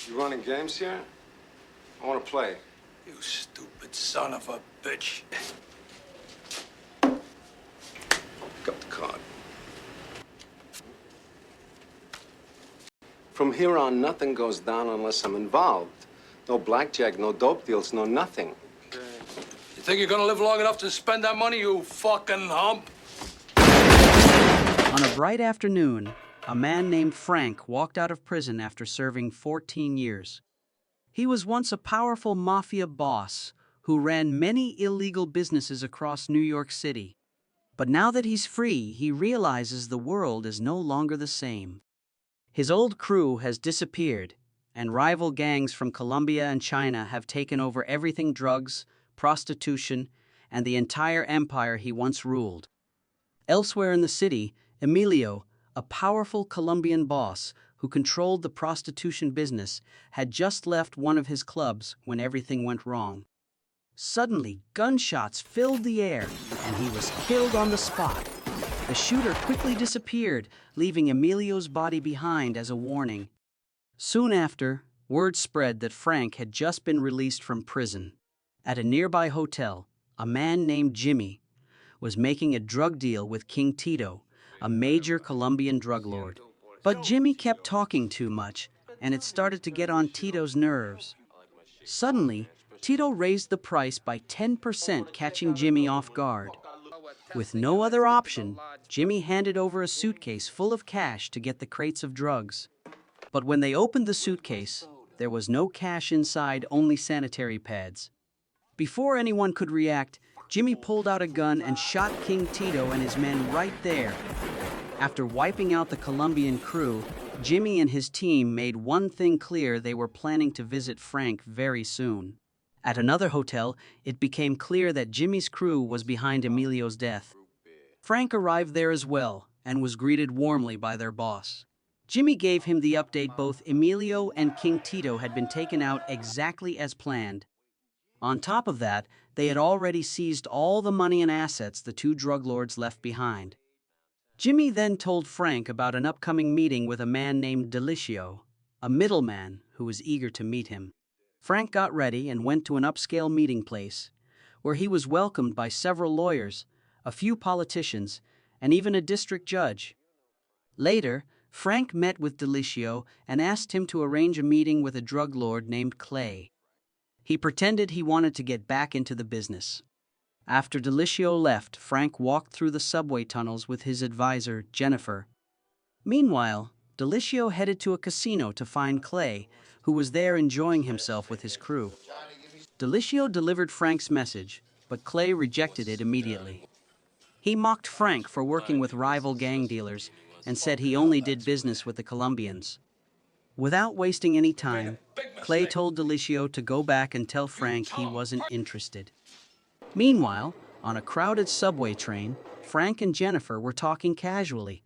You running games here? I want to play. You stupid son of a bitch. Pick up the card. From here on, nothing goes down unless I'm involved. No blackjack, no dope deals, no nothing. You think you're gonna live long enough to spend that money, you fucking hump? On a bright afternoon, a man named Frank walked out of prison after serving 14 years. He was once a powerful mafia boss who ran many illegal businesses across New York City. But now that he's free, he realizes the world is no longer the same. His old crew has disappeared, and rival gangs from Colombia and China have taken over everything: drugs, prostitution, and the entire empire he once ruled. Elsewhere in the city, Emilio, a powerful Colombian boss who controlled the prostitution business, had just left one of his clubs when everything went wrong. Suddenly, gunshots filled the air, and he was killed on the spot. The shooter quickly disappeared, leaving Emilio's body behind as a warning. Soon after, word spread that Frank had just been released from prison. At a nearby hotel, a man named Jimmy was making a drug deal with King Tito, a major Colombian drug lord. But Jimmy kept talking too much, and it started to get on Tito's nerves. Suddenly, Tito raised the price by 10%, catching Jimmy off guard. With no other option, Jimmy handed over a suitcase full of cash to get the crates of drugs. But when they opened the suitcase, there was no cash inside, only sanitary pads. Before anyone could react, Jimmy pulled out a gun and shot King Tito and his men right there. After wiping out the Colombian crew, Jimmy and his team made one thing clear: they were planning to visit Frank very soon. At another hotel, it became clear that Jimmy's crew was behind Emilio's death. Frank arrived there as well and was greeted warmly by their boss. Jimmy gave him the update: both Emilio and King Tito had been taken out exactly as planned. On top of that, they had already seized all the money and assets the two drug lords left behind. Jimmy then told Frank about an upcoming meeting with a man named Delicio, a middleman who was eager to meet him. Frank got ready and went to an upscale meeting place, where he was welcomed by several lawyers, a few politicians, and even a district judge. Later, Frank met with Delicio and asked him to arrange a meeting with a drug lord named Clay. He pretended he wanted to get back into the business. After Delicio left, Frank walked through the subway tunnels with his advisor, Jennifer. Meanwhile, Delicio headed to a casino to find Clay, who was there enjoying himself with his crew. Delicio delivered Frank's message, but Clay rejected it immediately. He mocked Frank for working with rival gang dealers and said he only did business with the Colombians. Without wasting any time, Clay told Delicio to go back and tell Frank he wasn't interested. Meanwhile, on a crowded subway train, Frank and Jennifer were talking casually.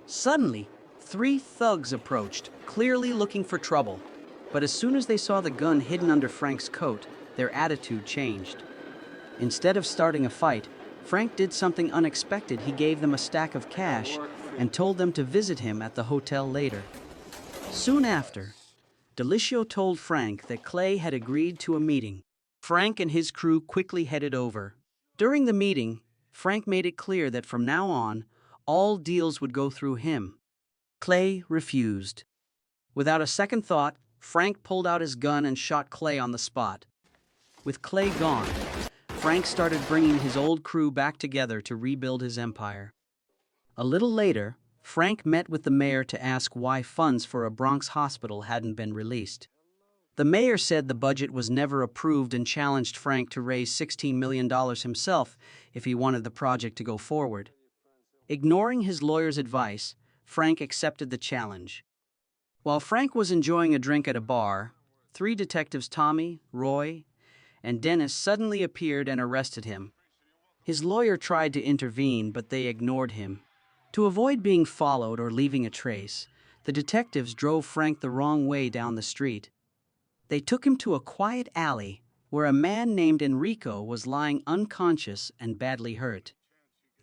Suddenly, 3 thugs approached, clearly looking for trouble. But as soon as they saw the gun hidden under Frank's coat, their attitude changed. Instead of starting a fight, Frank did something unexpected. He gave them a stack of cash and told them to visit him at the hotel later. Soon after, Delicio told Frank that Clay had agreed to a meeting. Frank and his crew quickly headed over. During the meeting, Frank made it clear that from now on, all deals would go through him. Clay refused. Without a second thought, Frank pulled out his gun and shot Clay on the spot. With Clay gone, Frank started bringing his old crew back together to rebuild his empire. A little later, Frank met with the mayor to ask why funds for a Bronx hospital hadn't been released. The mayor said the budget was never approved and challenged Frank to raise $16 million himself if he wanted the project to go forward. Ignoring his lawyer's advice, Frank accepted the challenge. While Frank was enjoying a drink at a bar, 3 detectives, Tommy, Roy, and Dennis, suddenly appeared and arrested him. His lawyer tried to intervene, but they ignored him. To avoid being followed or leaving a trace, the detectives drove Frank the wrong way down the street. They took him to a quiet alley where a man named Enrico was lying unconscious and badly hurt.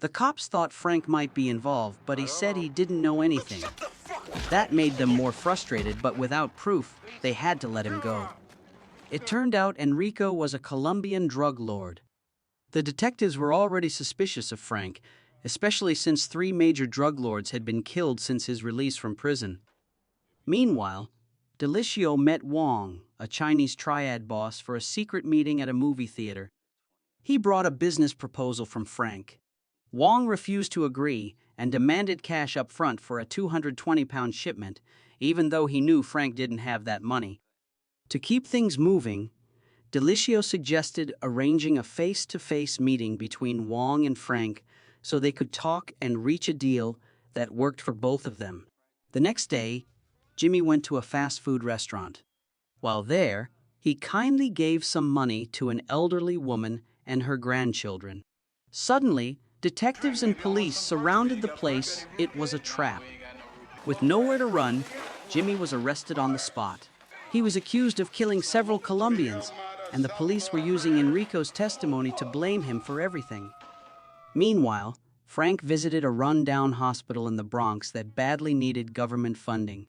The cops thought Frank might be involved, but he said he didn't know anything. That made them more frustrated, but without proof, they had to let him go. It turned out Enrico was a Colombian drug lord. The detectives were already suspicious of Frank, especially since 3 major drug lords had been killed since his release from prison. Meanwhile, Delicio met Wong, a Chinese triad boss, for a secret meeting at a movie theater. He brought a business proposal from Frank. Wong refused to agree and demanded cash up front for a 220-pound shipment, even though he knew Frank didn't have that money. To keep things moving, Delicio suggested arranging a face-to-face meeting between Wong and Frank so they could talk and reach a deal that worked for both of them. The next day, Jimmy went to a fast food restaurant. While there, he kindly gave some money to an elderly woman and her grandchildren. Suddenly, detectives and police surrounded the place. It was a trap. With nowhere to run, Jimmy was arrested on the spot. He was accused of killing several Colombians, and the police were using Enrico's testimony to blame him for everything. Meanwhile, Frank visited a run-down hospital in the Bronx that badly needed government funding.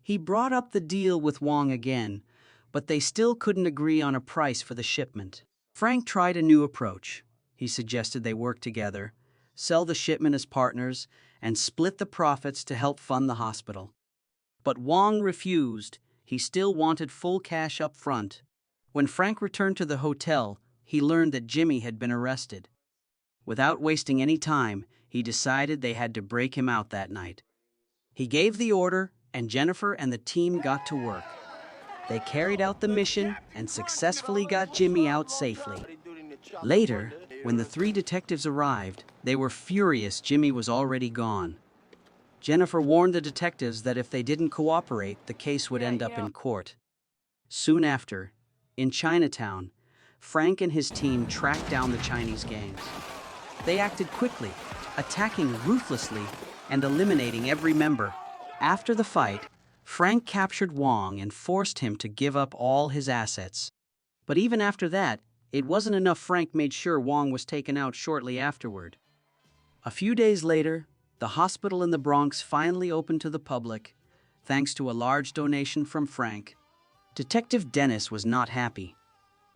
He brought up the deal with Wong again, but they still couldn't agree on a price for the shipment. Frank tried a new approach. He suggested they work together, sell the shipment as partners, and split the profits to help fund the hospital. But Wong refused. He still wanted full cash up front. When Frank returned to the hotel, he learned that Jimmy had been arrested. Without wasting any time, he decided they had to break him out that night. He gave the order, and Jennifer and the team got to work. They carried out the mission and successfully got Jimmy out safely. Later, when the 3 detectives arrived, they were furious Jimmy was already gone. Jennifer warned the detectives that if they didn't cooperate, the case would end up in court. Soon after, in Chinatown, Frank and his team tracked down the Chinese gangs. They acted quickly, attacking ruthlessly and eliminating every member. After the fight, Frank captured Wong and forced him to give up all his assets. But even after that, it wasn't enough. Frank made sure Wong was taken out shortly afterward. A few days later, the hospital in the Bronx finally opened to the public, thanks to a large donation from Frank. Detective Dennis was not happy.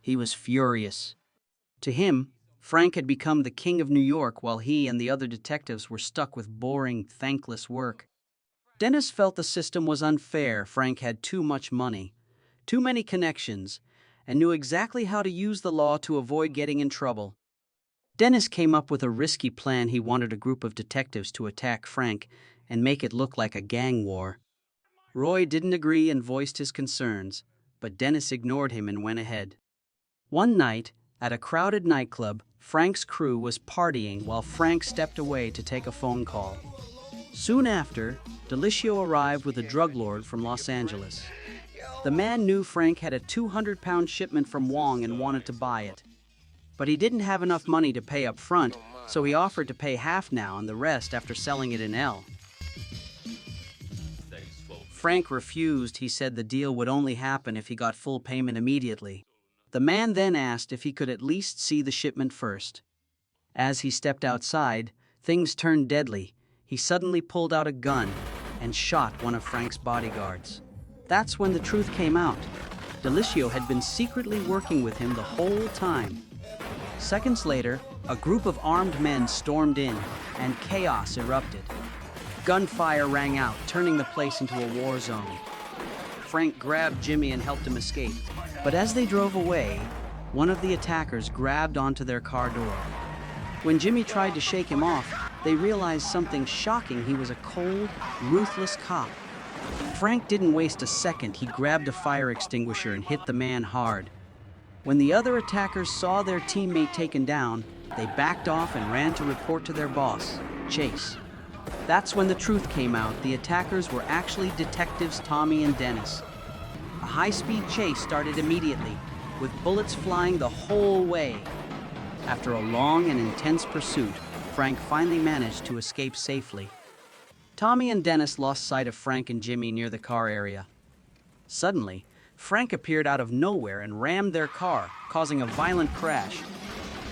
He was furious. To him, Frank had become the king of New York while he and the other detectives were stuck with boring, thankless work. Dennis felt the system was unfair. Frank had too much money, too many connections, and knew exactly how to use the law to avoid getting in trouble. Dennis came up with a risky plan. He wanted a group of detectives to attack Frank and make it look like a gang war. Roy didn't agree and voiced his concerns, but Dennis ignored him and went ahead. One night, at a crowded nightclub, Frank's crew was partying while Frank stepped away to take a phone call. Soon after, Delicio arrived with a drug lord from Los Angeles. The man knew Frank had a 200-pound shipment from Wong and wanted to buy it. But he didn't have enough money to pay up front, so he offered to pay half now and the rest after selling it in L. Frank refused. He said the deal would only happen if he got full payment immediately. The man then asked if he could at least see the shipment first. As he stepped outside, things turned deadly. He suddenly pulled out a gun and shot one of Frank's bodyguards. That's when the truth came out. Delicio had been secretly working with him the whole time. Seconds later, a group of armed men stormed in, and chaos erupted. Gunfire rang out, turning the place into a war zone. Frank grabbed Jimmy and helped him escape. But as they drove away, one of the attackers grabbed onto their car door. When Jimmy tried to shake him off, they realized something shocking. He was a cold, ruthless cop. Frank didn't waste a second. He grabbed a fire extinguisher and hit the man hard. When the other attackers saw their teammate taken down, they backed off and ran to report to their boss, Chase. That's when the truth came out. The attackers were actually detectives Tommy and Dennis. A high-speed chase started immediately, with bullets flying the whole way. After a long and intense pursuit, Frank finally managed to escape safely. Tommy and Dennis lost sight of Frank and Jimmy near the car area. Suddenly, Frank appeared out of nowhere and rammed their car, causing a violent crash.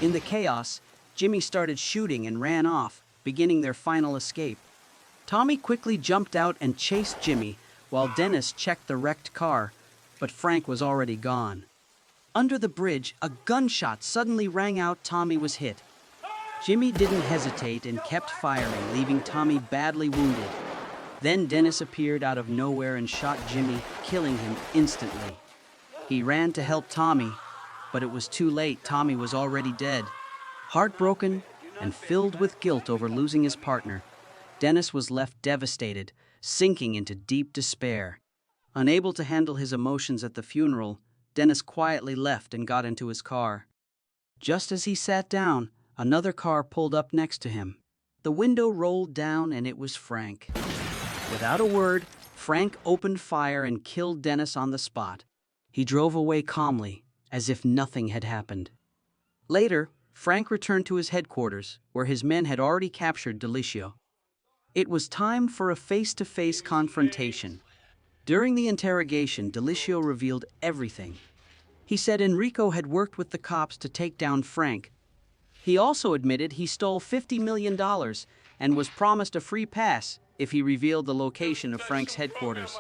In the chaos, Jimmy started shooting and ran off, beginning their final escape. Tommy quickly jumped out and chased Jimmy while Dennis checked the wrecked car, but Frank was already gone. Under the bridge, a gunshot suddenly rang out. Tommy was hit. Jimmy didn't hesitate and kept firing, leaving Tommy badly wounded. Then Dennis appeared out of nowhere and shot Jimmy, killing him instantly. He ran to help Tommy, but it was too late. Tommy was already dead. Heartbroken and filled with guilt over losing his partner, Dennis was left devastated, sinking into deep despair. Unable to handle his emotions at the funeral, Dennis quietly left and got into his car. Just as he sat down, another car pulled up next to him. The window rolled down and it was Frank. Without a word, Frank opened fire and killed Dennis on the spot. He drove away calmly, as if nothing had happened. Later, Frank returned to his headquarters, where his men had already captured Delicio. It was time for a face-to-face confrontation. During the interrogation, Delicio revealed everything. He said Enrico had worked with the cops to take down Frank. He also admitted he stole $50 million and was promised a free pass if he revealed the location of Frank's headquarters.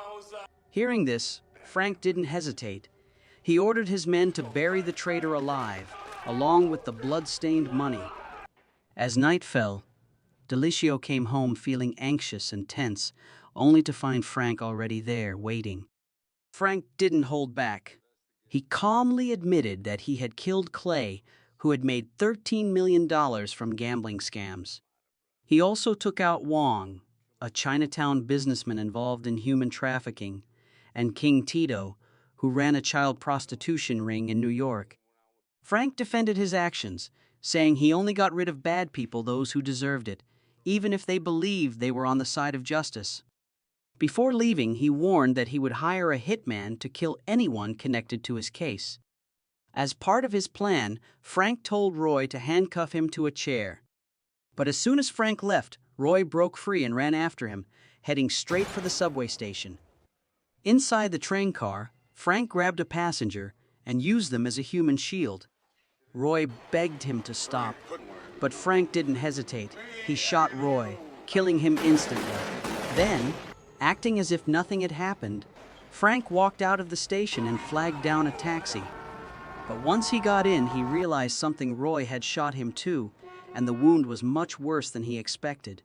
Hearing this, Frank didn't hesitate. He ordered his men to bury the traitor alive, along with the blood-stained money. As night fell, Delicio came home feeling anxious and tense, only to find Frank already there, waiting. Frank didn't hold back. He calmly admitted that he had killed Clay, who had made $13 million from gambling scams. He also took out Wong, a Chinatown businessman involved in human trafficking, and King Tito, who ran a child prostitution ring in New York. Frank defended his actions, saying he only got rid of bad people, those who deserved it, even if they believed they were on the side of justice. Before leaving, he warned that he would hire a hitman to kill anyone connected to his case. As part of his plan, Frank told Roy to handcuff him to a chair. But as soon as Frank left, Roy broke free and ran after him, heading straight for the subway station. Inside the train car, Frank grabbed a passenger and used them as a human shield. Roy begged him to stop, but Frank didn't hesitate. He shot Roy, killing him instantly. Then, acting as if nothing had happened, Frank walked out of the station and flagged down a taxi. But once he got in, he realized something. Roy had shot him too, and the wound was much worse than he expected.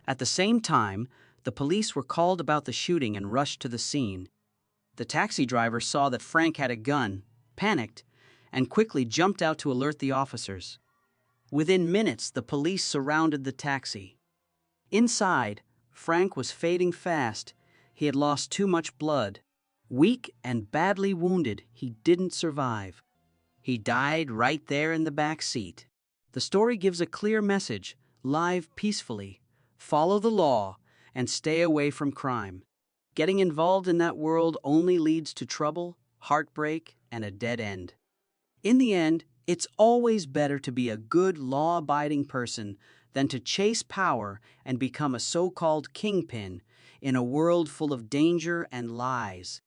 At the same time, the police were called about the shooting and rushed to the scene. The taxi driver saw that Frank had a gun, panicked, and quickly jumped out to alert the officers. Within minutes, the police surrounded the taxi. Inside, Frank was fading fast. He had lost too much blood. Weak and badly wounded, he didn't survive. He died right there in the back seat. The story gives a clear message: live peacefully, follow the law, and stay away from crime. Getting involved in that world only leads to trouble, heartbreak, and a dead end. In the end, it's always better to be a good, law-abiding person than to chase power and become a so-called kingpin in a world full of danger and lies.